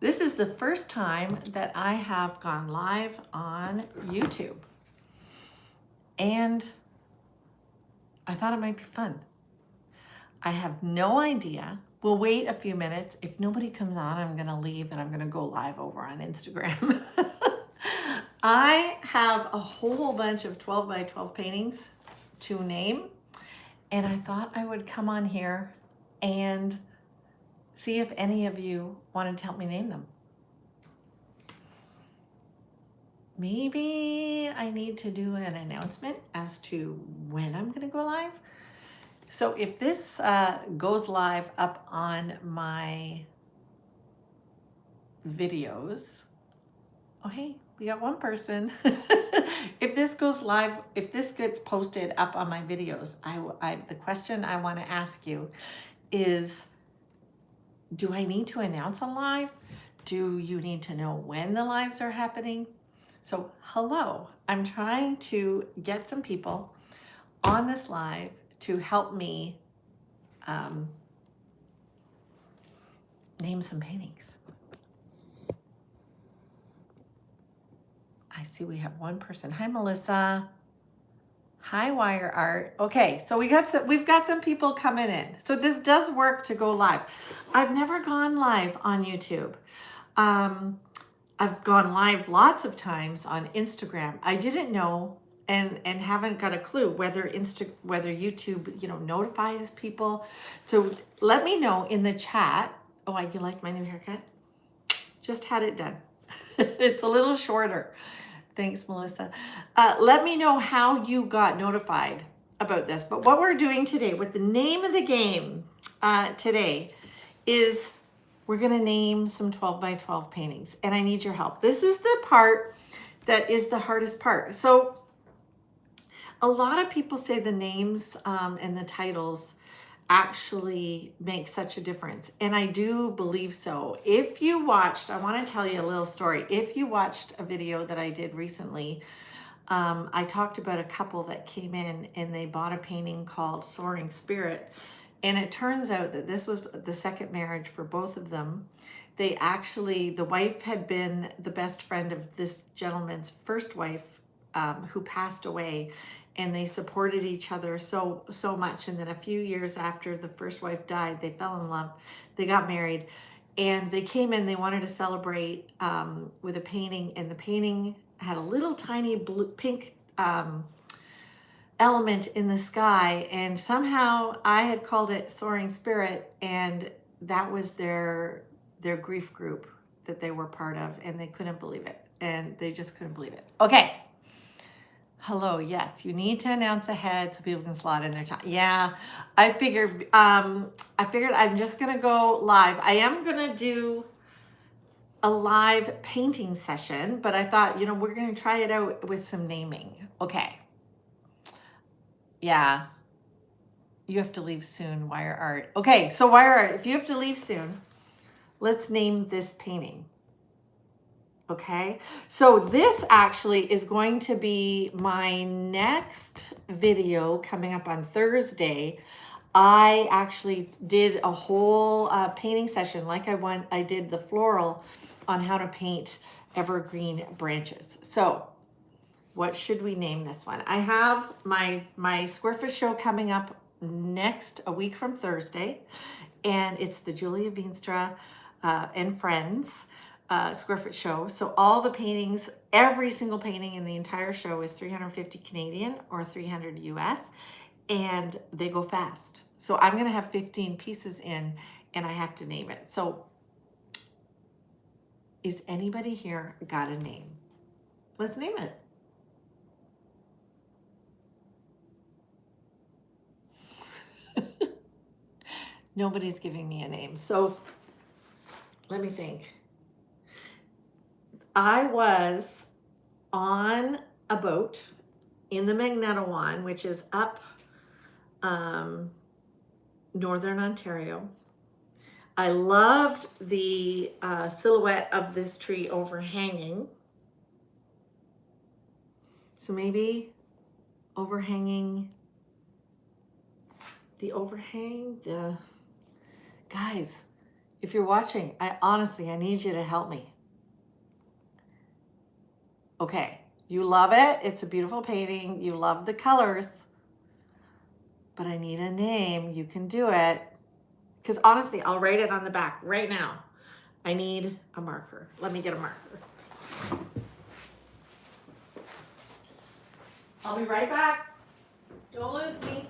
This is the first time that I have gone live on YouTube. And I thought it might be fun. I have no idea. We'll wait a few minutes. If nobody comes on, I'm gonna leave and I'm gonna go live over on Instagram. I have a whole bunch of 12 by 12 paintings to name. And I thought I would come on here and see if any of you wanted to help me name them. Maybe I need to do an announcement as to when I'm gonna go live. So if this goes live up on my videos, oh hey, we got one person. If this goes live, if this gets posted up on my videos, the question I want to ask you is, do I need to announce a live? Do you need to know when the lives are happening? So hello, I'm trying to get some people on this live to help me name some paintings. I see we have one person. Hi, Melissa. Hi, Wire Art. Okay, so we've got some people coming in. So this does work to go live. I've never gone live on YouTube. I've gone live lots of times on Instagram. I didn't know and haven't got a clue whether YouTube, notifies people. So let me know in the chat. Oh, you like my new haircut? Just had it done. It's a little shorter. Thanks, Melissa. Let me know how you got notified about this. But what we're doing today, with the name of the game today, is we're going to name some 12 by 12 paintings. And I need your help. This is the part that is the hardest part. So a lot of people say the names and the titles actually make such a difference. And I do believe so. If you watched, I want to tell you a little story. If you watched a video that I did recently, I talked about a couple that came in and they bought a painting called Soaring Spirit. And it turns out that this was the second marriage for both of them. They actually, the wife had been the best friend of this gentleman's first wife who passed away. And they supported each other so much. And then a few years after the first wife died, they fell in love. They got married, and they came in. They wanted to celebrate with a painting, and the painting had a little tiny pink element in the sky. And somehow I had called it Soaring Spirit, and that was their grief group that they were part of, and they couldn't believe it. And they just couldn't believe it. Okay. Hello, yes, you need to announce ahead so people can slot in their time. Yeah, I figured I'm just gonna go live. I am gonna do a live painting session, but I thought, we're gonna try it out with some naming. Okay. Yeah, you have to leave soon, Wire Art. Okay, so Wire Art, if you have to leave soon, let's name this painting. Okay, so this actually is going to be my next video coming up on Thursday. I actually did a whole painting session like I did the Floral on how to paint evergreen branches. So what should we name this one? I have my square foot show coming up a week from Thursday, and it's the Julia Veenstra and Friends square foot show. So all the paintings, every single painting in the entire show is 350 Canadian or 300 US, and they go fast. So I'm going to have 15 pieces in, and I have to name it. So is anybody here got a name? Let's name it. Nobody's giving me a name. So let me think. I was on a boat in the Magnetowan, which is up northern Ontario. I loved the silhouette of this tree overhanging. So maybe overhanging, the overhang, guys, If you're watching, I need you to help me. Okay, you love it. It's a beautiful painting. You love the colors. But I need a name. You can do it. Because honestly, I'll write it on the back right now. I need a marker. Let me get a marker. I'll be right back. Don't lose me.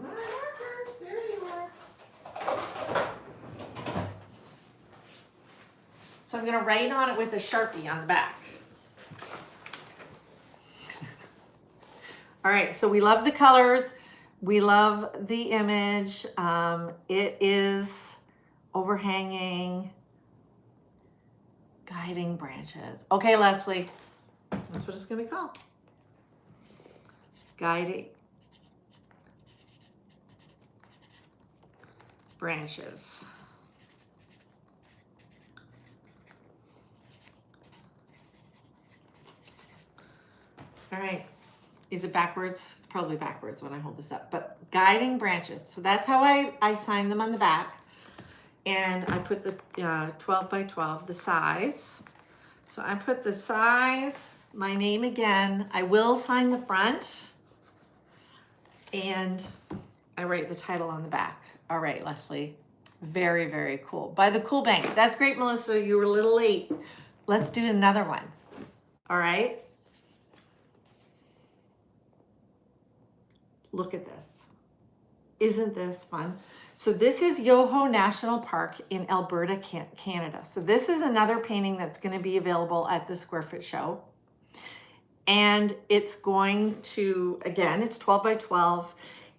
My markers, there you are. So I'm going to write on it with a Sharpie on the back. All right, so we love the colors. We love the image. It is overhanging, guiding branches. Okay, Leslie, that's what it's going to be called. Guiding branches. All right. Is it backwards? It's probably backwards when I hold this up, but guiding branches. So that's how I sign them on the back. And I put the 12 by 12, the size. So I put the size, my name again. I will sign the front. And I write the title on the back. All right, Leslie. Very, very cool. By the Cool Bank. That's great, Melissa. You were a little late. Let's do another one. All right. Look at this. Isn't this fun? So this is Yoho National Park in Alberta, Canada. So this is another painting that's going to be available at the Square Foot Show. And it's going to, again, it's 12 by 12.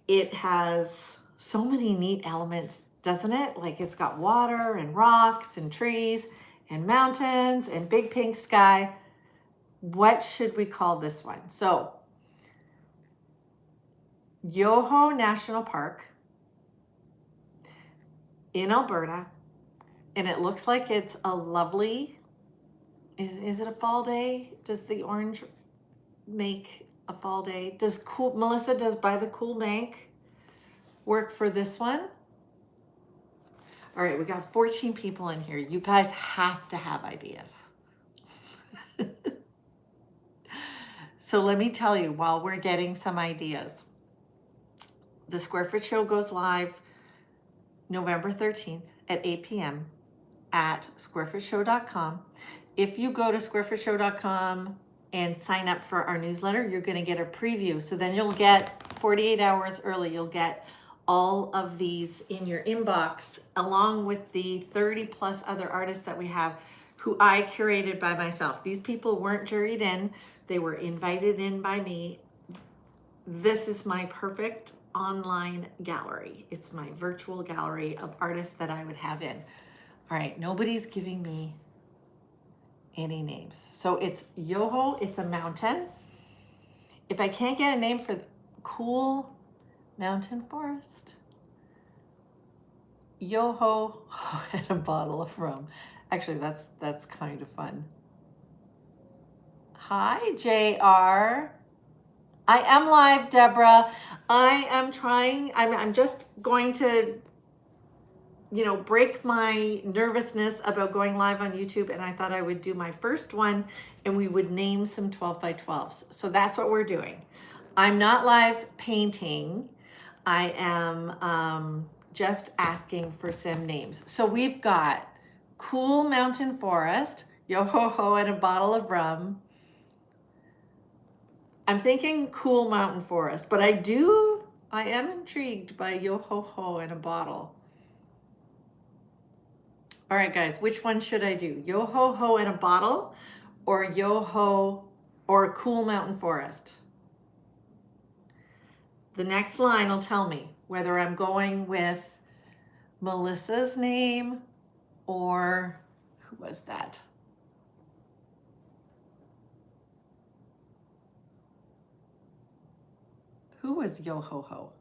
It has so many neat elements, doesn't it? Like it's got water and rocks and trees and mountains and big pink sky. What should we call this one? So Yoho National Park in Alberta, and it looks like it's a lovely, is it a fall day? Does the orange make a fall day? Does Melissa, does By the Cool Bank work for this one? All right, we got 14 people in here. You guys have to have ideas. So let me tell you, while we're getting some ideas, the Square Foot Show goes live November 13th at 8 p.m. at squarefootshow.com. If you go to squarefootshow.com and sign up for our newsletter, you're going to get a preview. So then you'll get 48 hours early. You'll get all of these in your inbox, along with the 30 plus other artists that we have who I curated by myself. These people weren't juried in. They were invited in by me. This is my perfect online gallery. It's my virtual gallery of artists that I would have in. All right, nobody's giving me any names. So it's Yoho, it's a mountain. If I can't get a name for the cool mountain forest, Yoho and a bottle of rum. Actually, that's kind of fun. Hi, JR. I am live, Deborah. I am trying, I'm just going to, break my nervousness about going live on YouTube, and I thought I would do my first one and we would name some 12 by 12s. So that's what we're doing. I'm not live painting. I am just asking for some names. So we've got Cool Mountain Forest, Yo-ho-ho and a bottle of rum. I'm thinking Cool Mountain Forest, but I am intrigued by Yo-ho-ho and a bottle. All right, guys, which one should I do? Yo-ho-ho and a bottle or Yo-ho or Cool Mountain Forest? The next line will tell me whether I'm going with Melissa's name or who was that? Who was Yo-ho-ho?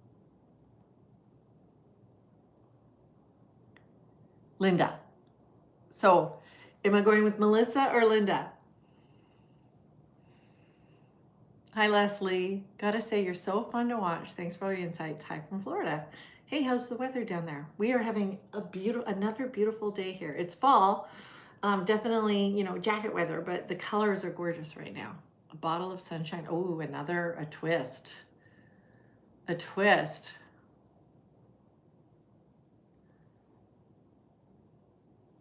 Linda. So am I going with Melissa or Linda? Hi, Leslie. Gotta say, you're so fun to watch. Thanks for all your insights. Hi from Florida. Hey, how's the weather down there? We are having another beautiful day here. It's fall, definitely, you know, jacket weather, but the colors are gorgeous right now. A bottle of sunshine. Oh, a twist. A twist.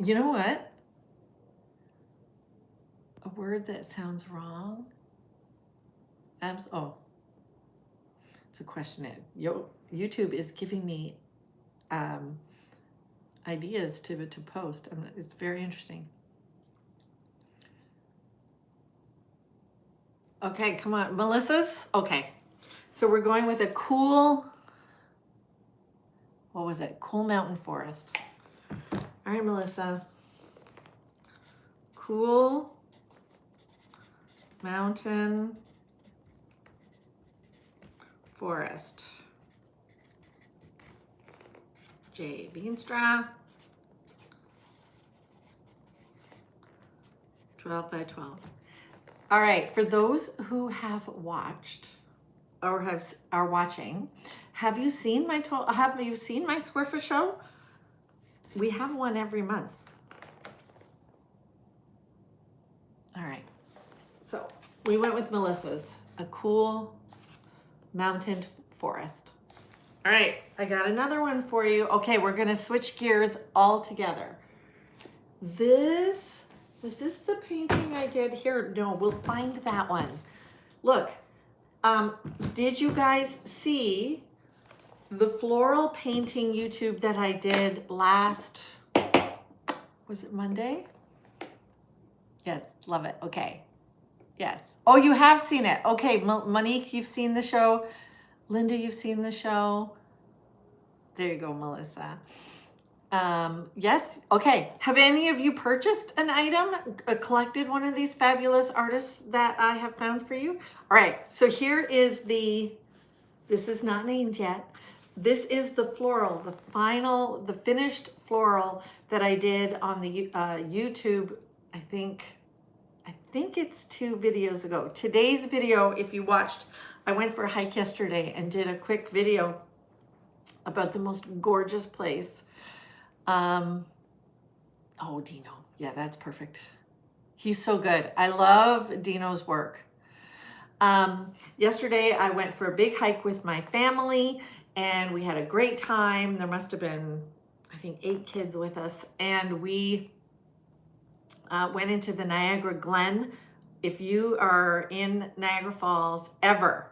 You know what? A word that sounds wrong. Oh, it's a question. YouTube is giving me ideas to post. It's very interesting. Okay, come on, Melissa's. Okay, so we're going with a cool. What was it? Cool mountain forest. All right, Melissa. Cool mountain forest. J. Veenstra. 12 by 12. All right, for those who have watched or are watching, have you seen my square foot show? We have one every month. All right. So we went with Melissa's, a cool mountain forest. All right, I got another one for you. Okay, we're gonna switch gears all together. Was this the painting I did here? No, we'll find that one. Look, did you guys see the floral painting YouTube that I did last, was it Monday? Yes, love it. Okay. Yes. Oh, you have seen it. Okay, Monique, you've seen the show. Linda, you've seen the show. There you go, Melissa. Yes. Okay. Have any of you purchased an item, collected one of these fabulous artists that I have found for you? All right. So here is this is not named yet. This is the floral, the finished floral that I did on the YouTube. I think it's 2 videos ago. Today's video, if you watched, I went for a hike yesterday and did a quick video about the most gorgeous place. Oh, Dino. Yeah, that's perfect. He's so good. I love Dino's work. Yesterday I went for a big hike with my family and we had a great time. There must have been, I think, 8 kids with us, and we went into the Niagara Glen. If you are in Niagara Falls, ever,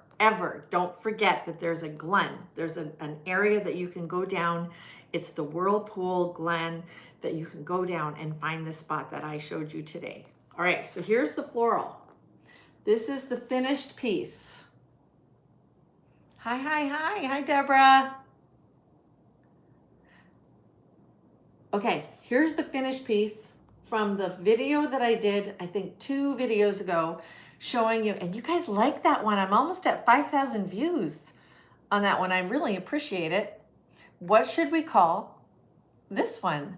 don't forget that there's a glen. There's an area that you can go down. It's the Whirlpool Glen that you can go down and find the spot that I showed you today. All right, so here's the floral. This is the finished piece. Hi, Deborah. Okay, here's the finished piece from the video that I did, I think 2 videos ago, showing you, and you guys like that one. I'm almost at 5,000 views on that one. I really appreciate it. What should we call this one?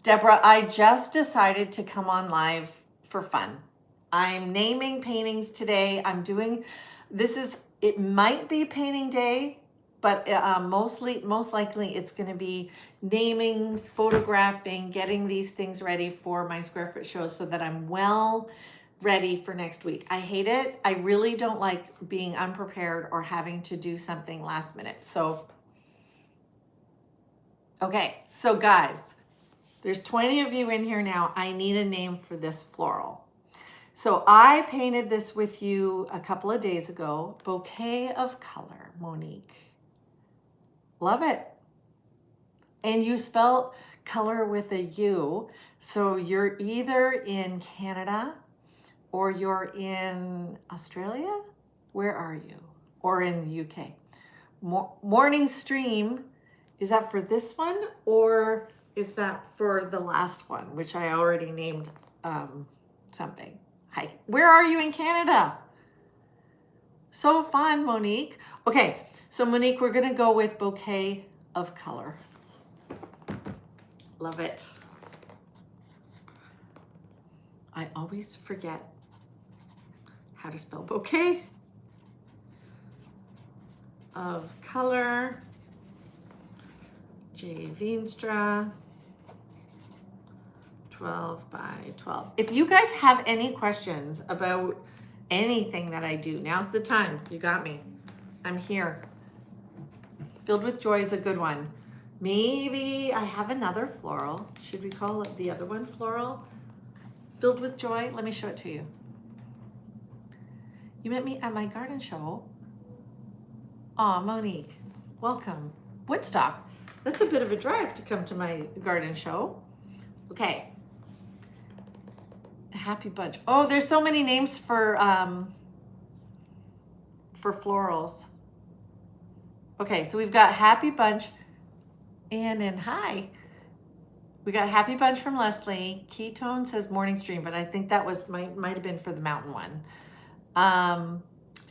Deborah, I just decided to come on live for fun. I'm naming paintings today. It might be painting day, but most likely it's going to be naming, photographing, getting these things ready for my square foot show so that I'm well ready for next week. I hate it. I really don't like being unprepared or having to do something last minute. So, okay, so guys, there's 20 of you in here now. I need a name for this floral. So I painted this with you a couple of days ago. Bouquet of Color, Monique. Love it. And you spell color with a U. So you're either in Canada or you're in Australia. Where are you? Or in the UK. Morning Stream, is that for this one or is that for the last one, which I already named something? Hi, where are you in Canada? So fun, Monique. Okay, so Monique, we're gonna go with Bouquet of Color. Love it. I always forget how to spell bouquet of color. J. Veenstra. 12 by 12. If you guys have any questions about anything that I do, now's the time. You got me. I'm here. Filled with Joy is a good one. Maybe I have another floral. Should we call it the other one floral? Filled with Joy. Let me show it to you. You met me at my garden show. Aw, Monique, welcome. Woodstock. That's a bit of a drive to come to my garden show. Okay. Happy Bunch. Oh, there's so many names for florals. Okay, so we've got Happy Bunch. And hi. We got Happy Bunch from Leslie. Ketone says morning stream, but I think that was might have been for the mountain one.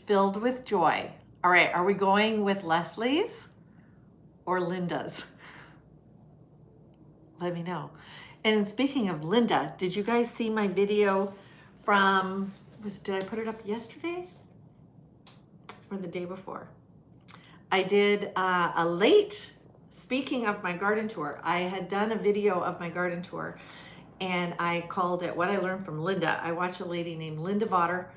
Filled with Joy. All right, are we going with Leslie's or Linda's? Let me know. And speaking of Linda, did you guys see my video from, did I put it up yesterday or the day before? I did a late, speaking of my garden tour, I had done a video of my garden tour and I called it What I Learned from Linda. I watch a lady named Linda Votter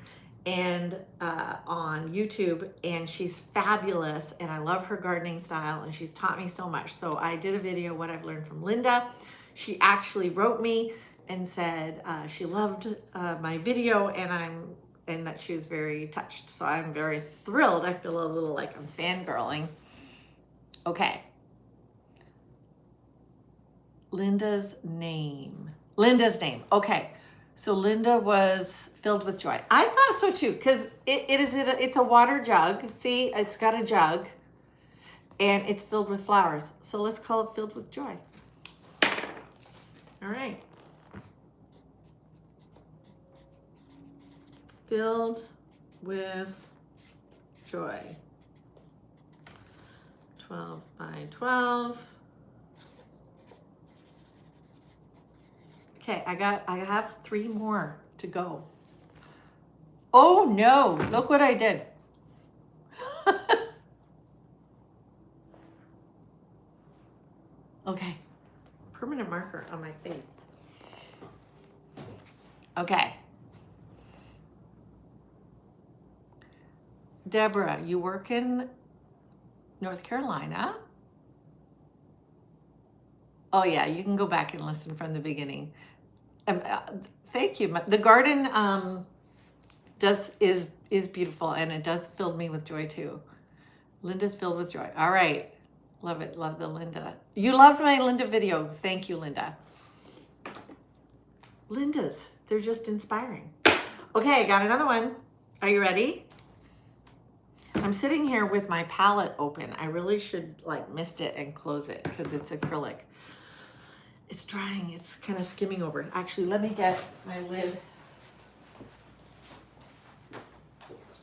and on YouTube, and she's fabulous and I love her gardening style and she's taught me so much. So I did a video, What I've Learned from Linda. She actually wrote me and said she loved my video and that she was very touched. So I'm very thrilled. I feel a little like I'm fangirling. Okay. Linda's name. Okay. So Linda was filled with joy. I thought so too, because it's a water jug. See, it's got a jug and it's filled with flowers. So let's call it Filled with Joy. All right. Filled with Joy. 12 by 12. Okay, I have 3 more to go. Oh no, look what I did. Okay, permanent marker on my face. Okay. Deborah, you work in North Carolina? Oh yeah, you can go back and listen from the beginning. Thank you. The garden is beautiful, and it does fill me with joy too. Linda's filled with joy. All right. Love it. Love the Linda. You loved my Linda video. Thank you, Linda. Linda's, they're just inspiring. Okay, I got another one. Are you ready? I'm sitting here with my palette open. I really should like mist it and close it because it's acrylic. It's drying. It's kind of skimming over. Actually, let me get my lid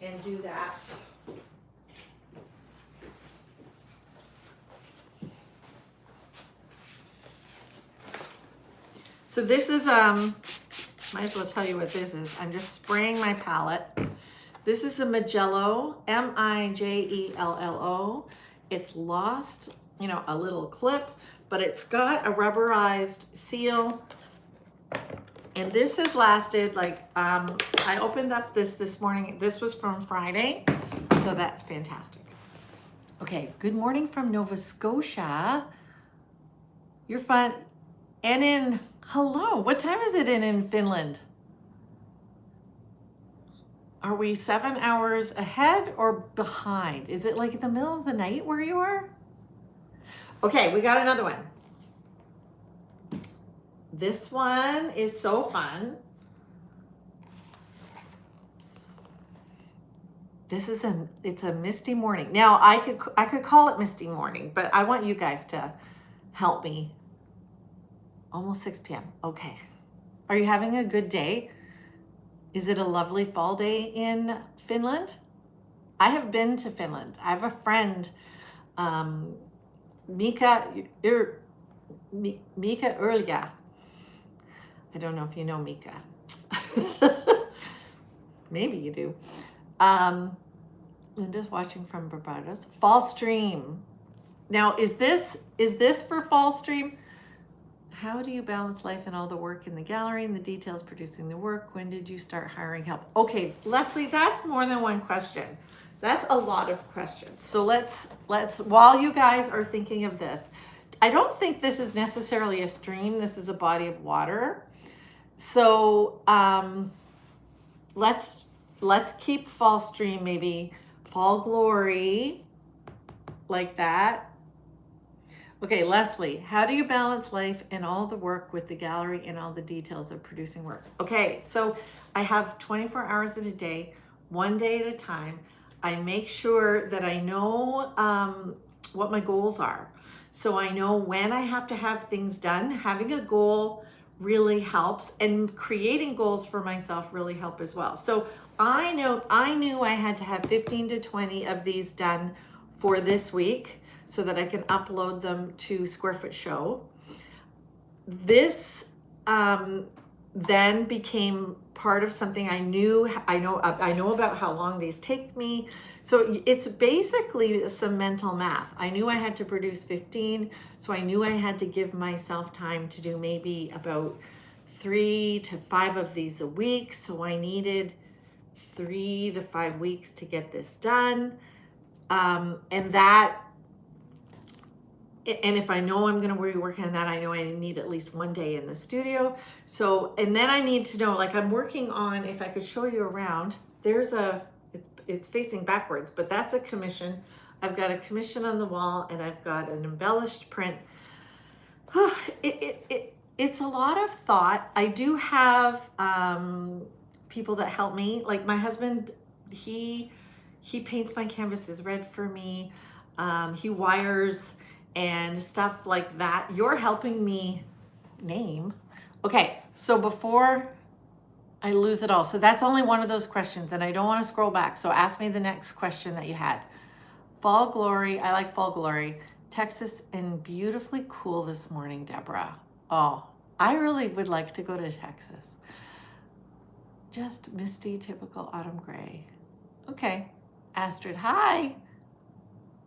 and do that. So this is, might as well tell you what this is. I'm just spraying my palette. This is a Mijello, M-I-J-E-L-L-O. It's lost, you know, a little clip, but it's got a rubberized seal. And this has lasted like, I opened up this morning. This was from Friday, so that's fantastic. Okay, good morning from Nova Scotia. You're fun. And hello, what time is it in Finland? Are we 7 hours ahead or behind? Is it like in the middle of the night where you are? Okay, we got another one. This one is so fun. It's a misty morning. Now I could call it misty morning, but I want you guys to help me. Almost 6 p.m. Okay. Are you having a good day? Is it a lovely fall day in Finland? I have been to Finland. I have a friend, Mika Urlia. I don't know if you know Mika. Maybe you do. Linda's watching from Barbados. Fall stream. Now, is this for fall stream? How do you balance life and all the work in the gallery and the details producing the work? When did you start hiring help? Okay, Leslie, that's more than one question. That's a lot of questions. So let's while you guys are thinking of this, I don't think this is necessarily a stream. This is a body of water. So let's keep fall stream, maybe fall glory, like that. Okay, Leslie, how do you balance life and all the work with the gallery and all the details of producing work? Okay, so I have 24 hours in a day, one day at a time. I make sure that I know what my goals are. So I know when I have to have things done. Having a goal really helps, and creating goals for myself really help as well. So I knew I had to have 15 to 20 of these done for this week, so that I can upload them to Square Foot Show. This then became part of something I know about how long these take me. So it's basically some mental math. I knew I had to produce 15, so I knew I had to give myself time to do maybe about 3 to 5 of these a week. So I needed 3 to 5 weeks to get this done. And if I know I'm going to be working on that, I know I need at least one day in the studio. So, and then I need to know, like I'm working on, if I could show you around, it's facing backwards, but that's a commission. I've got a commission on the wall, and I've got an embellished print. It's a lot of thought. I do have people that help me. Like my husband, he paints my canvases red for me. He wires and stuff like that. You're helping me name. Okay, so before I lose it all, so that's only one of those questions, and I don't want to scroll back. So ask me the next question that you had. Fall glory, I like fall glory. Texas and beautifully cool this morning, Deborah. Oh, I really would like to go to Texas. Just misty, typical autumn gray. Okay, Astrid, hi.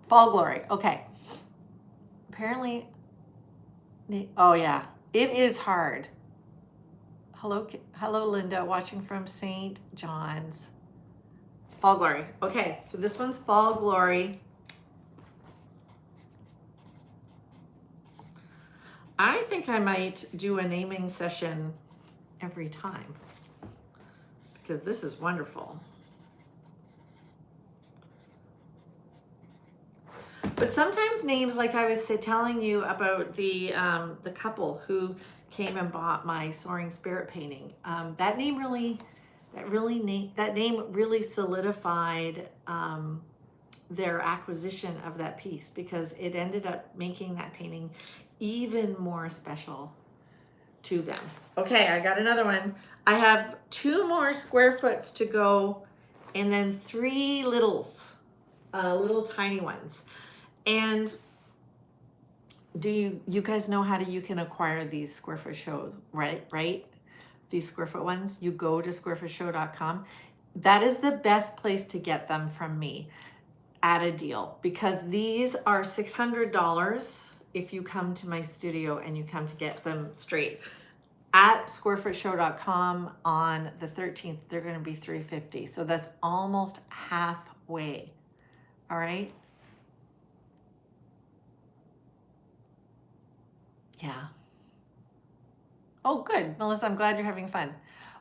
Fall glory, okay. Apparently, oh yeah, it is hard. Hello, Linda, watching from St. John's. Fall glory. Okay, so this one's fall glory. I think I might do a naming session every time because this is wonderful. But sometimes names, like I was telling you about the couple who came and bought my Soaring Spirit painting. That name really solidified their acquisition of that piece, because it ended up making that painting even more special to them. Okay, I got another one. I have 2 more square foots to go, and then 3 little tiny ones. And do you guys know how you can acquire these Square Foot Show, right? These Square Foot ones, you go to squarefootshow.com. That is the best place to get them from me at a deal, because these are $600 if you come to my studio and you come to get them straight. At squarefootshow.com on the 13th, they're going to be $350. So that's almost halfway. All right. Yeah. Oh, good. Melissa, I'm glad you're having fun.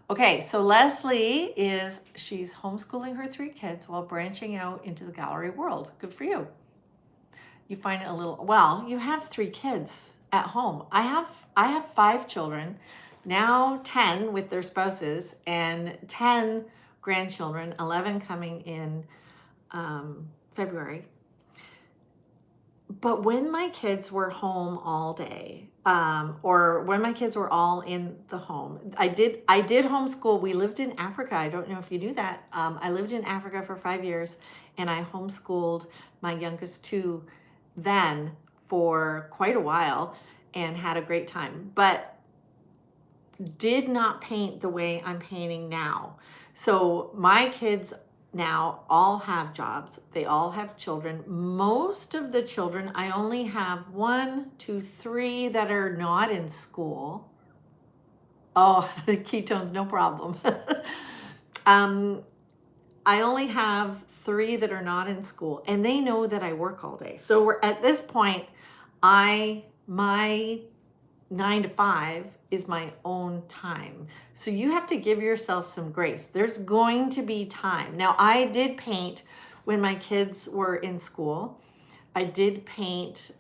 Okay, so Leslie she's homeschooling her 3 kids while branching out into the gallery world. Good for you. You find it a little, well, you have 3 kids at home. I have 5 children, now 10 with their spouses, and 10 grandchildren, 11 coming in February. But when my kids were home all day, or when my kids were all in the home, I did homeschool. We lived in Africa. I don't know if you knew that. I lived in Africa for 5 years, and I homeschooled my youngest 2 then for quite a while and had a great time, but did not paint the way I'm painting now. So my kids now all have jobs. They all have children. Most of the children, I only have 1, 2, 3 that are not in school. Oh, the ketones, no problem. I only have 3 that are not in school, and they know that I work all day. So we're at this point, my 9 to 5 is my own time. So you have to give yourself some grace. There's going to be time. Now, I did paint when my kids were in school. I did paint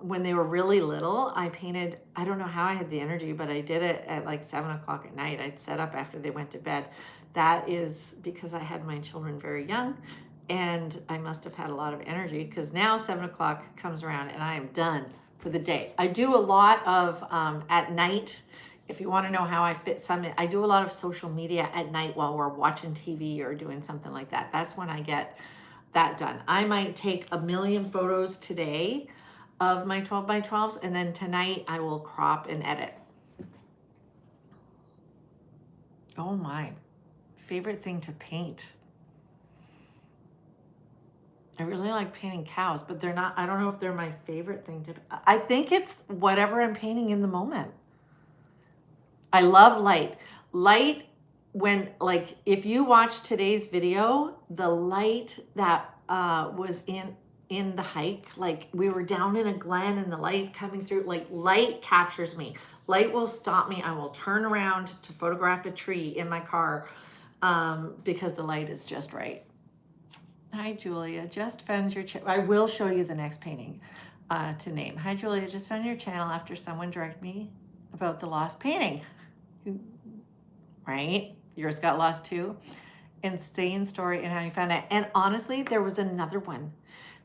when they were really little. I painted, I don't know how I had the energy, but I did it at like 7 o'clock at night. I'd set up after they went to bed. That is because I had my children very young, and I must have had a lot of energy, because now 7 o'clock comes around and I am done for the day. I do a lot of, at night, if you want to know how I fit some in, I do a lot of social media at night while we're watching TV or doing something like that. That's when I get that done. I might take a million photos today of my 12 by 12s, and then tonight I will crop and edit. Oh my, favorite thing to paint. I really like painting cows, but they're not, I don't know if they're my favorite thing to, I think it's whatever I'm painting in the moment. I love light. Light, when, like, if you watch today's video, the light that was in the hike, like we were down in a glen and the light coming through, like light captures me. Light will stop me. I will turn around to photograph a tree in my car because the light is just right. Hi, Julia. Just found your channel. I will show you the next painting to name. Hi, Julia. Just found your channel after someone directed me about the lost painting. Right? Yours got lost too. Insane story and how you found it. And honestly, there was another one.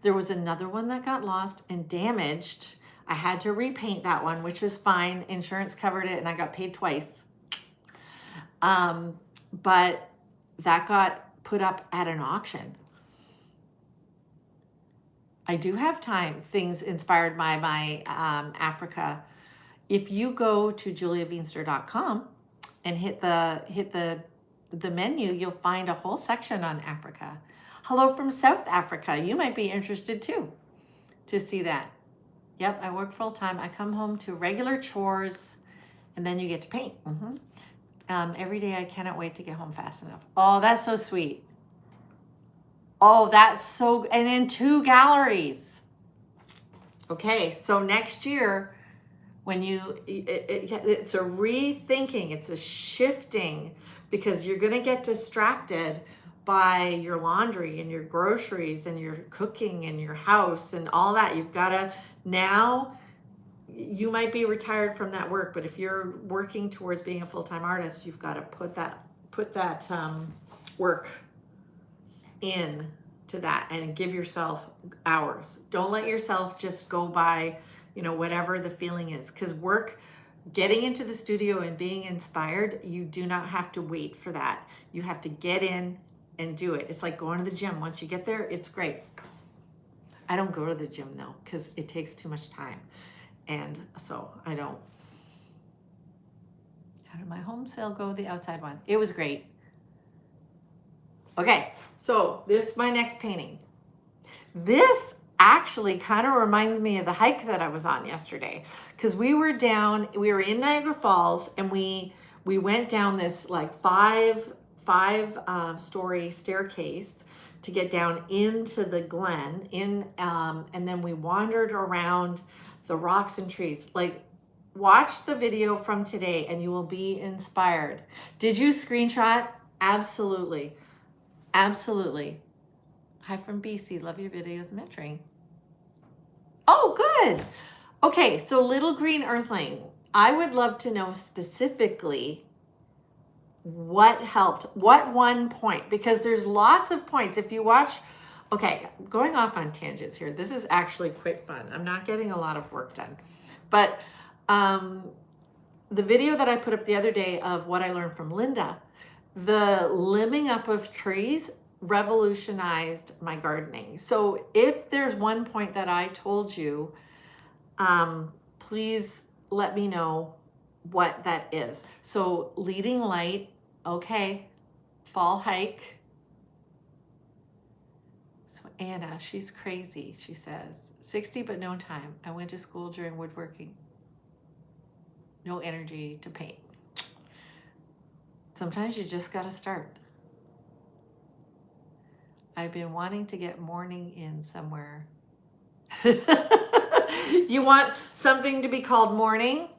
There was another one that got lost and damaged. I had to repaint that one, which was fine. Insurance covered it and I got paid twice. But that got put up at an auction. I do have time, things inspired by my Africa. If you go to juliaveenstra.com and hit the menu, you'll find a whole section on Africa. Hello from South Africa. You might be interested too to see that. Yep, I work full time. I come home to regular chores and then you get to paint. Every day I cannot wait to get home fast enough. Oh, that's so sweet. Oh, that's so, and in 2 galleries. Okay, so next year, when it's a rethinking, it's a shifting, because you're gonna get distracted by your laundry and your groceries and your cooking and your house and all that. You've gotta, now, you might be retired from that work, but if you're working towards being a full-time artist, you've gotta put that work in to that and give yourself hours. Don't let yourself just go by, whatever the feeling is, because work, getting into the studio and being inspired, you do not have to wait for that. You have to get in and do it. It's like going to the gym. Once you get there, it's great. I don't go to the gym though, because it takes too much time. And so I don't. How did my home sale go? The outside one. It was great. Okay, so this is my next painting. This actually kind of reminds me of the hike that I was on yesterday, because we were in Niagara Falls, and we went down this like five story staircase to get down into the glen and then we wandered around the rocks and trees. Like, watch the video from today and you will be inspired. Did you screenshot? Absolutely. Absolutely. Hi from BC. Love your videos, mentoring. Oh, good. Okay, so Little Green Earthling. I would love to know specifically what helped, what one point, because there's lots of points. If you watch, okay, going off on tangents here. This is actually quite fun. I'm not getting a lot of work done, but the video that I put up the other day of what I learned from Linda, the limbing up of trees revolutionized my gardening. So if there's one point that I told you, please let me know what that is. So leading light, okay, fall hike, Anna, she's crazy, she says. 60 but no time. I went to school during woodworking. No energy to paint. Sometimes you just got to start. I've been wanting to get morning in somewhere. You want something to be called morning?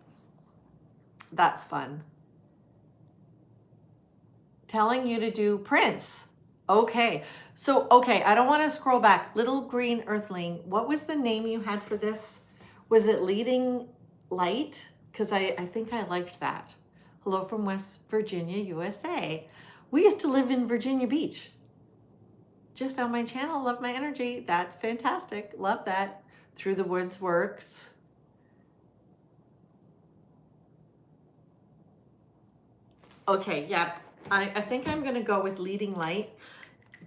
That's fun. Telling you to do prints. Okay. So, okay, I don't want to scroll back. Little Green Earthling, what was the name you had for this? Was it Leading Light? Because I think I liked that. Hello from West Virginia, USA. We used to live in Virginia Beach. Just found my channel, love my energy. That's fantastic. Love that. Through the Woods works. Okay, yeah. I think I'm gonna go with Leading Light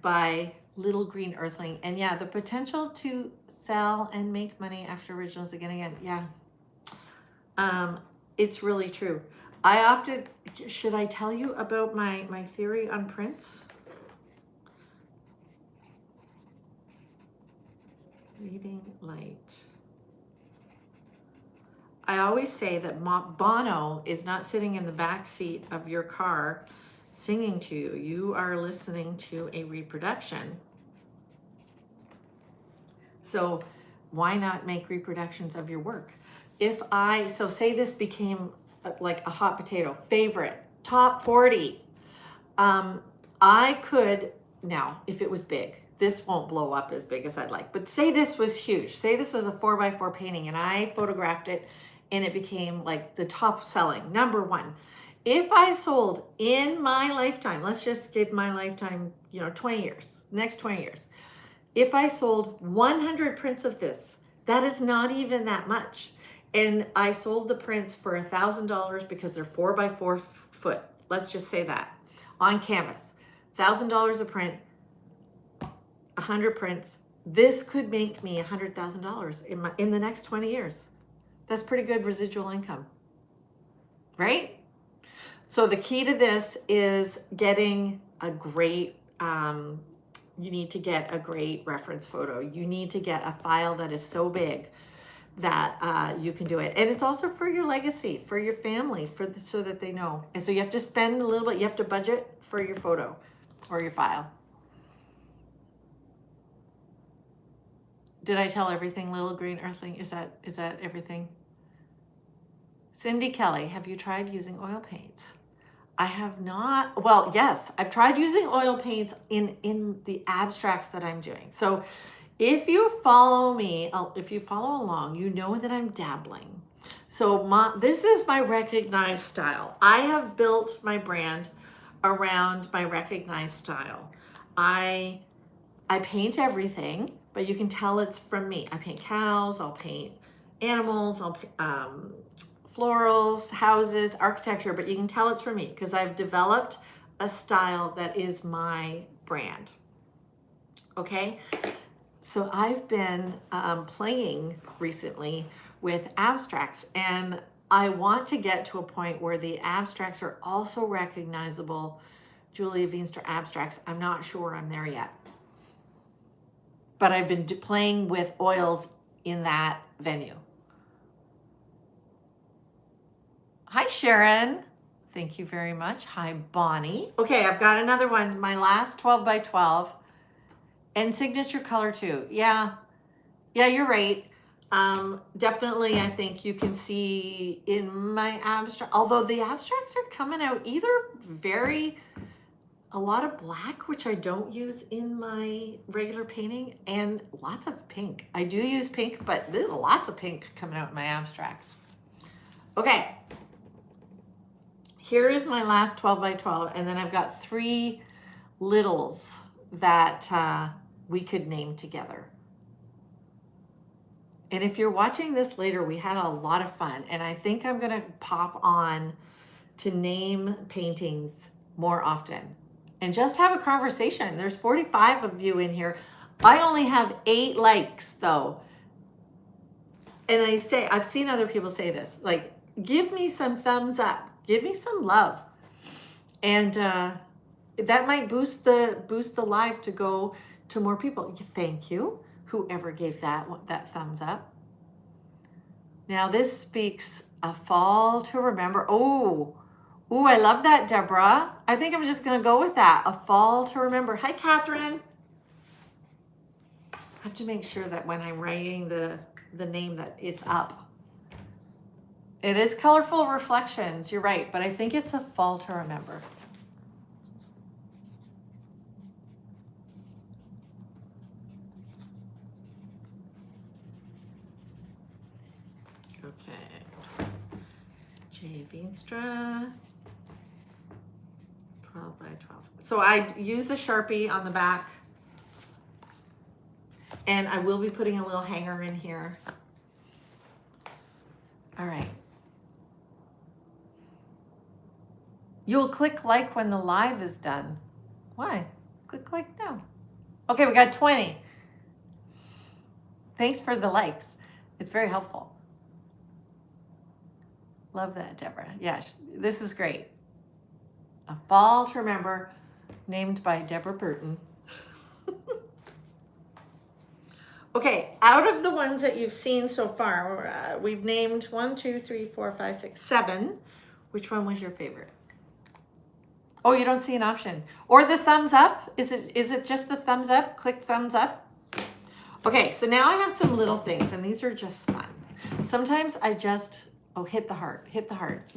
by Little Green Earthling. And yeah, the potential to sell and make money after originals again. Yeah. It's really true. I often, should I tell you about my theory on prints? Leading Light. I always say that Bono is not sitting in the back seat of your car singing to you. You are listening to a reproduction. So why not make reproductions of your work? So say this became like a hot potato, favorite, top 40. I could, now, if it was big, this won't blow up as big as I'd like, but say this was huge. Say this was a 4x4 painting and I photographed it and it became like the top selling, #1. If I sold in my lifetime, let's just give my lifetime, 20 years, next 20 years. If I sold 100 prints of this, that is not even that much. And I sold the prints for $1,000 because they're 4x4 foot. Let's just say that on canvas, $1,000 a print, 100 prints. This could make me $100,000 in the next 20 years. That's pretty good residual income, right? So the key to this is getting a great, you need to get a great reference photo. You need to get a file that is so big that you can do it. And it's also for your legacy, for your family, so that they know. And so you have to spend a little bit, you have to budget for your photo or your file. Did I tell everything, Little Green Earthling? Is that everything? Cindy Kelly, have you tried using oil paints? I have not. Well, yes, I've tried using oil paints in the abstracts that I'm doing. So if you follow me, if you follow along, you know that I'm dabbling. So this is my recognized style. I have built my brand around my recognized style. I paint everything, but you can tell it's from me. I paint cows, I'll paint animals, I'll florals, houses, architecture, but you can tell it's from me because I've developed a style that is my brand. Okay, so I've been playing recently with abstracts, and I want to get to a point where the abstracts are also recognizable. Julia Veenstra abstracts. I'm not sure I'm there yet, but I've been playing with oils in that venue. Hi, Sharon. Thank you very much. Hi, Bonnie. Okay, I've got another one. My last 12x12 and signature color too. Yeah, you're right. Definitely, I think you can see in my abstract, although the abstracts are coming out either a lot of black, which I don't use in my regular painting, and lots of pink. I do use pink, but there's lots of pink coming out in my abstracts. Okay. Here is my last 12x12, and then I've got 3 littles that we could name together. And if you're watching this later, we had a lot of fun, and I think I'm gonna pop on to name paintings more often and just have a conversation. There's 45 of you in here. I only have 8 likes though. And I've seen other people say this, like, give me some thumbs up. Give me some love, and that might boost the live to go to more people. Thank you, whoever gave that thumbs up. Now this speaks a fall to remember. Oh, I love that, Deborah. I think I'm just gonna go with that. A fall to remember. Hi, Catherine. I have to make sure that when I'm writing the name that it's up. It is colorful reflections, you're right, but I think it's a fall to remember. Okay. J. Veenstra. 12 by 12. So I use a Sharpie on the back, and I will be putting a little hanger in here. All right. You'll click like when the live is done. Why? Click like now. Okay, we got 20. Thanks for the likes. It's very helpful. Love that, Deborah. Yeah, this is great. A fall to remember, named by Deborah Burton. Okay, out of the ones that you've seen so far, we've named 1, 2, 3, 4, 5, 6, 7. Which one was your favorite? Oh, you don't see an option. Or the thumbs up? Is it just the thumbs up? Click thumbs up. Okay, so now I have some little things, and these are just fun. Sometimes I just, hit the heart, hit the heart,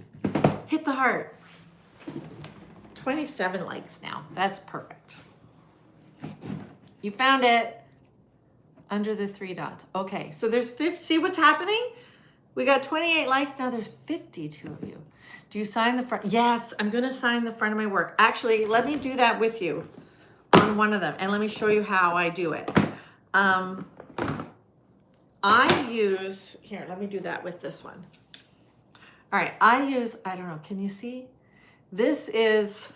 hit the heart. 27 likes now. That's perfect. You found it under the 3 dots. Okay, so there's 50. See what's happening? We got 28 likes. Now there's 52 of you. Do you sign the front? Yes, I'm going to sign the front of my work. Actually, let me do that with you on one of them, and let me show you how I do it. I use, here, let me do that with this one. All right, I use, I don't know, can you see? This is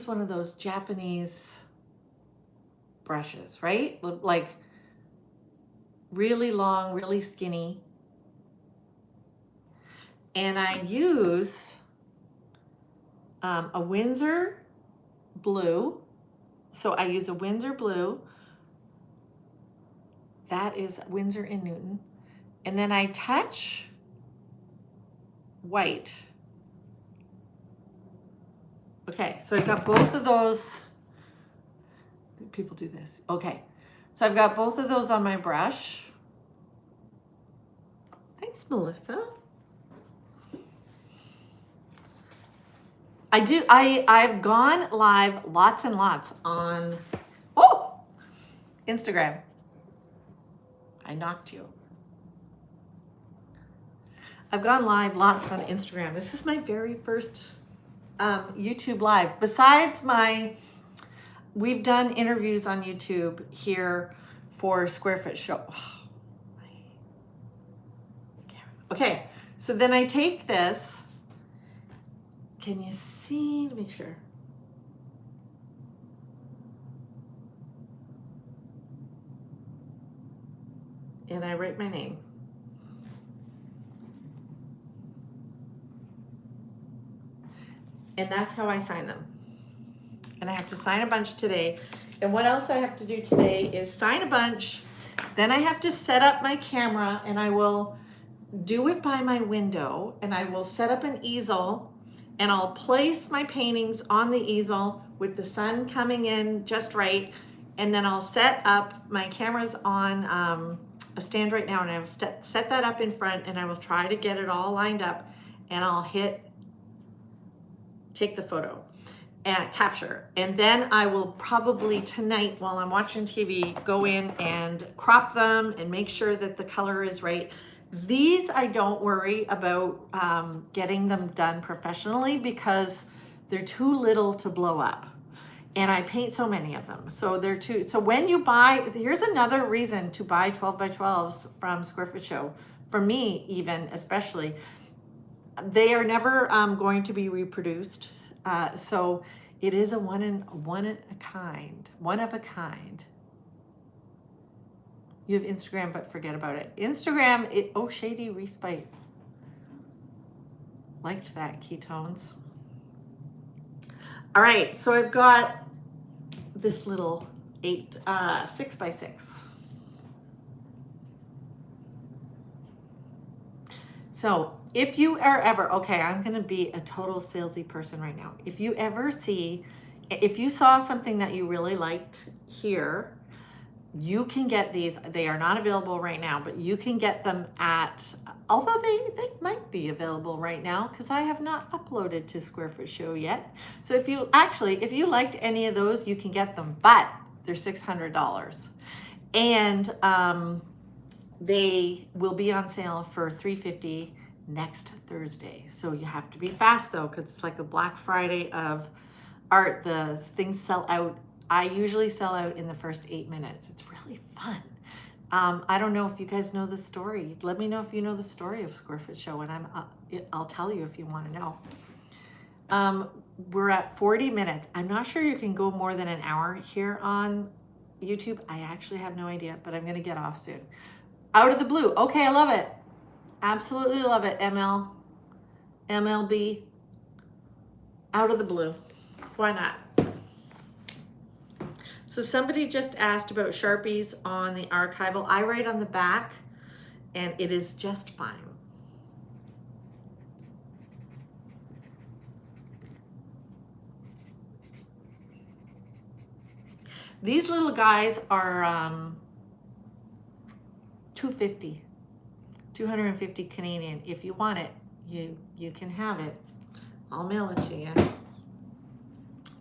one of those Japanese brushes, right? Like really long, really skinny. And I use a Winsor blue. So I use a Winsor blue. That is Winsor & Newton. And then I touch white. Okay, so I got both of those. People do this. Okay, so I've got both of those on my brush. Thanks, Melissa. I've gone live lots and lots on, Instagram. I knocked you. I've gone live lots on Instagram. This is my very first YouTube live. Besides we've done interviews on YouTube here for Square Foot Show. Okay, so then I take this. Can you see? Make sure. And I write my name. And that's how I sign them. And I have to sign a bunch today. And what else I have to do today is sign a bunch. Then I have to set up my camera, and I will do it by my window, and I will set up an easel, and I'll place my paintings on the easel with the sun coming in just right. And then I'll set up, my camera's on a stand right now, and I will set that up in front, and I will try to get it all lined up, and I'll take the photo and capture. And then I will probably tonight, while I'm watching TV, go in and crop them and make sure that the color is right. These I don't worry about getting them done professionally because they're too little to blow up. And I paint so many of them. So they're too, so when you buy, here's another reason to buy 12 by 12s from Square Foot Show. For me, even, especially, they are never going to be reproduced. So it is a one of a kind. You have Instagram, but forget about it. Instagram, Shady Respite. Liked that, Ketones. All right, so I've got this little 6x6. So if you are ever, okay, I'm going to be a total salesy person right now. If you saw something that you really liked here, you can get these. They are not available right now, but you can get them although they might be available right now because I have not uploaded to Square Foot Show yet. So if you liked any of those, you can get them, but they're $600. And they will be on sale for $350 next Thursday. So you have to be fast though, because it's like a Black Friday of art. The things sell out. I usually sell out in the first 8 minutes. It's really fun. I don't know if you guys know the story. Let me know if you know the story of Square Foot Show, and I'll tell you if you want to know. We're at 40 minutes. I'm not sure you can go more than an hour here on YouTube. I actually have no idea, but I'm going to get off soon. Out of the blue. Okay, I love it. Absolutely love it, MLB. Out of the blue. Why not? So somebody just asked about Sharpies on the archival. I write on the back, and it is just fine. These little guys are $250 Canadian. If you want it, you can have it. I'll mail it to you.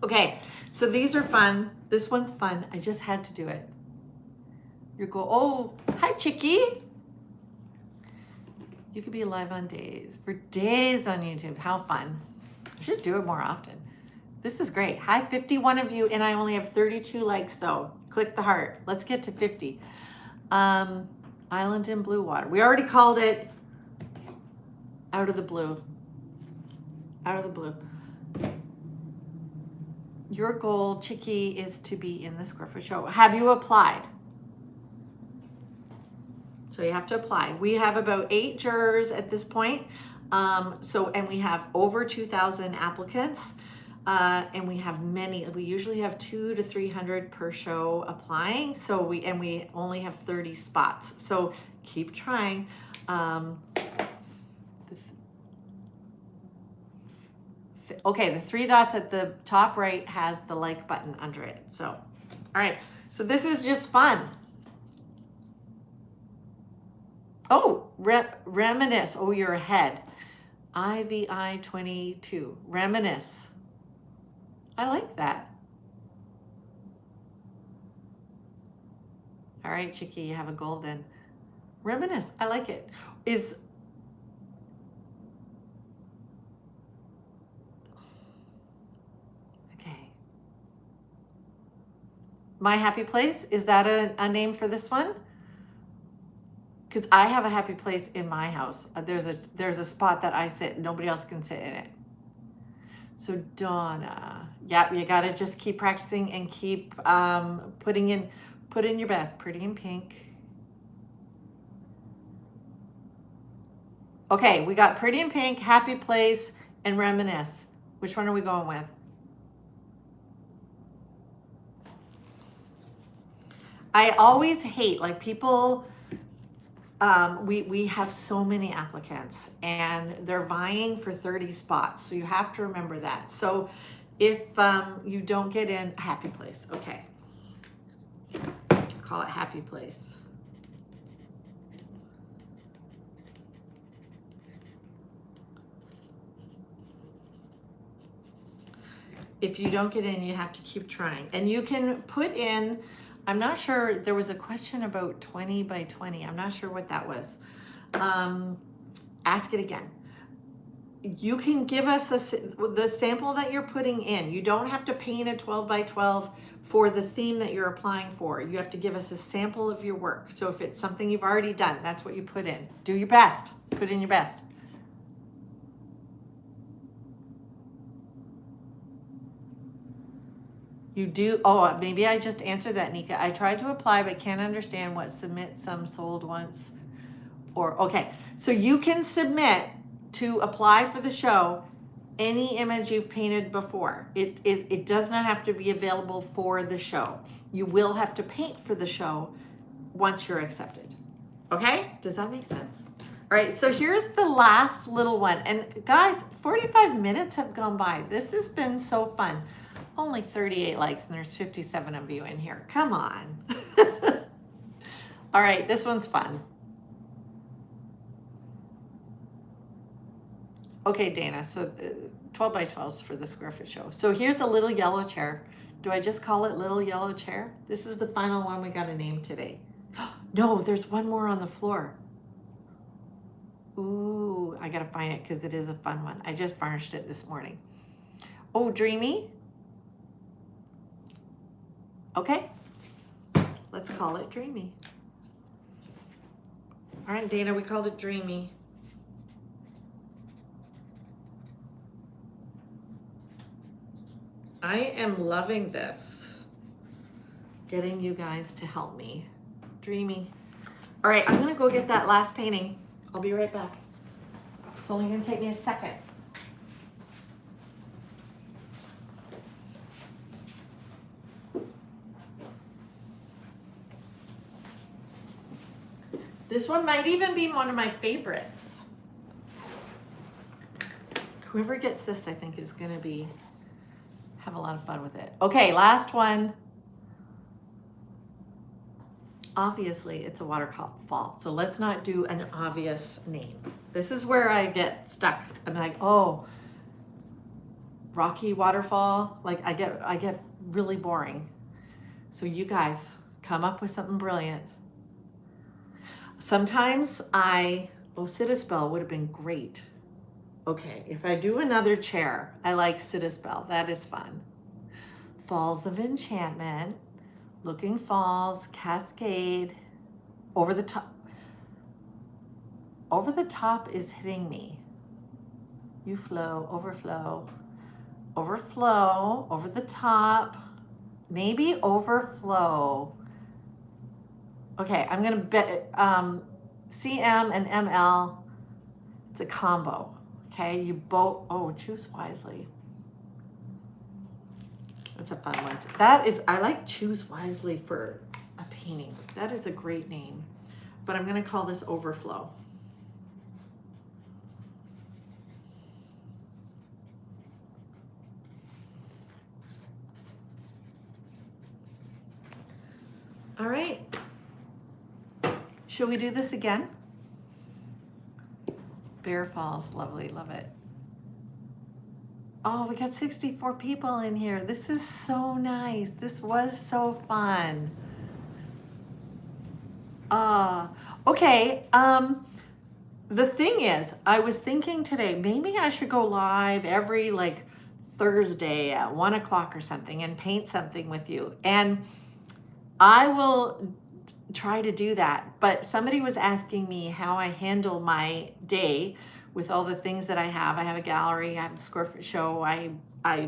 Okay, so these are fun. This one's fun. I just had to do it. Oh, hi, Chicky. You could be live for days on YouTube. How fun. I should do it more often. This is great. Hi, 51 of you, and I only have 32 likes though. Click the heart. Let's get to 50. Island in Blue Water. We already called it Out of the Blue. Out of the blue. Your goal, Chicky, is to be in the Square Foot Show. Have you applied? So you have to apply. We have about 8 jurors at this point. And we have over 2,000 applicants. And we have we usually have 200 to 300 per show applying. So we only have 30 spots. So keep trying. Okay, the 3 dots at the top right has the like button under it. So, all right. So this is just fun. Oh, reminisce. Oh, you're ahead. IVI 22. Reminisce. I like that. All right, Chicky, you have a goal then. Reminisce. I like it. Okay. My Happy Place, is that a name for this one? Because I have a happy place in my house. There's a spot that I sit. Nobody else can sit in it. So Donna, yeah, you gotta just keep practicing and keep put in your best. Pretty in Pink. Okay, we got Pretty in Pink, Happy Place, and Reminisce. Which one are we going with? I always hate, like, people, we have so many applicants and they're vying for 30 spots. So you have to remember that. So if you don't get in, Happy Place, okay. Call it Happy Place. If you don't get in, you have to keep trying. And you can put in, I'm not sure, there was a question about 20 by 20. I'm not sure what that was. Ask it again. You can give us the sample that you're putting in. You don't have to paint a 12 by 12 for the theme that you're applying for. You have to give us a sample of your work. So if it's something you've already done, that's what you put in. Do your best. Put in your best. You do, oh, maybe I just answered that, Nika. I tried to apply, but can't understand what submit some sold once. Or, okay, so you can submit to apply for the show any image you've painted before. It does not have to be available for the show. You will have to paint for the show once you're accepted. Okay? Does that make sense? All right, so here's the last little one. And guys, 45 minutes have gone by. This has been so fun. Only 38 likes and there's 57 of you in here. Come on. All right, this one's fun. Okay, Dana, so 12 by 12s for the square foot show. So here's a little yellow chair. Do I just call it little yellow chair? This is the final one we got to name today. No, there's one more on the floor. Ooh, I got to find it because it is a fun one. I just varnished it this morning. Oh, Dreamy. Okay, let's call it Dreamy. All right, Dana, we called it Dreamy. I am loving this. Getting you guys to help me. Dreamy. All right, I'm gonna go get that last painting. I'll be right back. It's only gonna take me a second. This one might even be one of my favorites. Whoever gets this, I think, is gonna have a lot of fun with it. Okay, last one. Obviously, it's a waterfall, so let's not do an obvious name. This is where I get stuck. I'm like, oh, rocky waterfall. Like I get really boring. So you guys come up with something brilliant. Sometimes Citispell would have been great. Okay, if I do another chair, I like Citispell. That is fun. Falls of Enchantment, Looking Falls, Cascade, Over the Top. Over the Top is hitting me. You flow, overflow, overflow, over the top, maybe overflow. Okay, I'm gonna bet CM and ML, it's a combo. Okay, you both, choose wisely. That's a fun one. I like choose wisely for a painting. That is a great name. But I'm gonna call this overflow. All right. Shall we do this again? Bear Falls, lovely, love it. Oh, we got 64 people in here. This is so nice. This was so fun. Okay. The thing is, I was thinking today, maybe I should go live every Thursday at 1 o'clock or something and paint something with you. And I will try to do that. But somebody was asking me how I handle my day with all the things that I have. I have a gallery, I have a square foot show, I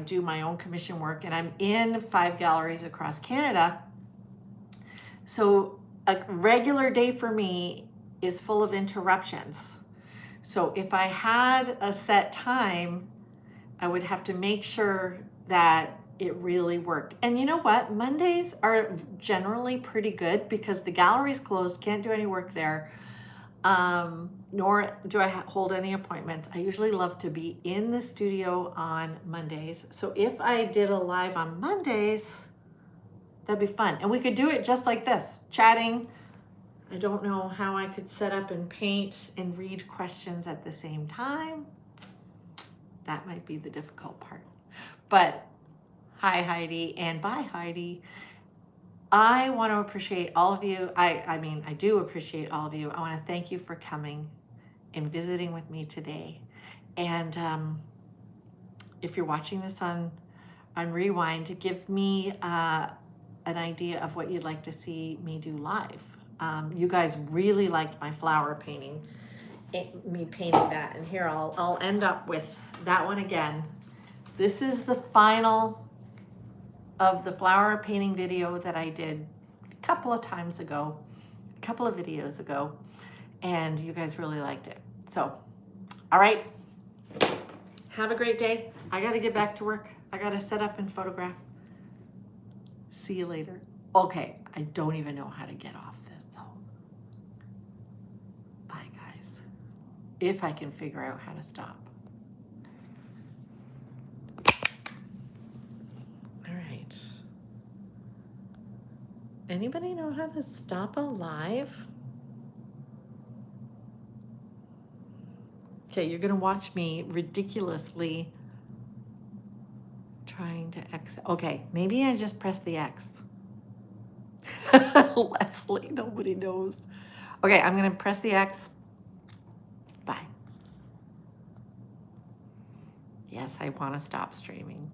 do my own commission work, and I'm in 5 galleries across Canada. So a regular day for me is full of interruptions. So if I had a set time, I would have to make sure that it really worked. And you know what? Mondays are generally pretty good because the gallery's closed, can't do any work there. Nor do I hold any appointments. I usually love to be in the studio on Mondays. So if I did a live on Mondays, that'd be fun. And we could do it just like this, chatting. I don't know how I could set up and paint and read questions at the same time. That might be the difficult part. But hi, Heidi, and bye, Heidi. I want to appreciate all of you. I do appreciate all of you. I want to thank you for coming and visiting with me today. And if you're watching this on Rewind, give me an idea of what you'd like to see me do live. You guys really liked my flower painting, me painting that. And here, I'll end up with that one again. This is the final of the flower painting video that I did a couple of times ago, a couple of videos ago, and you guys really liked it. So, all right, Have a great day. I got to get back to work. I got to set up and photograph. See you later. Okay, I don't even know how to get off this though. Bye, guys. If I can figure out how to stop. All right. Anybody know how to stop a live? Okay, you're gonna watch me ridiculously trying to exit. Okay, maybe I just press the X. Leslie, nobody knows. Okay, I'm gonna press the X. Bye. Yes, I wanna stop streaming.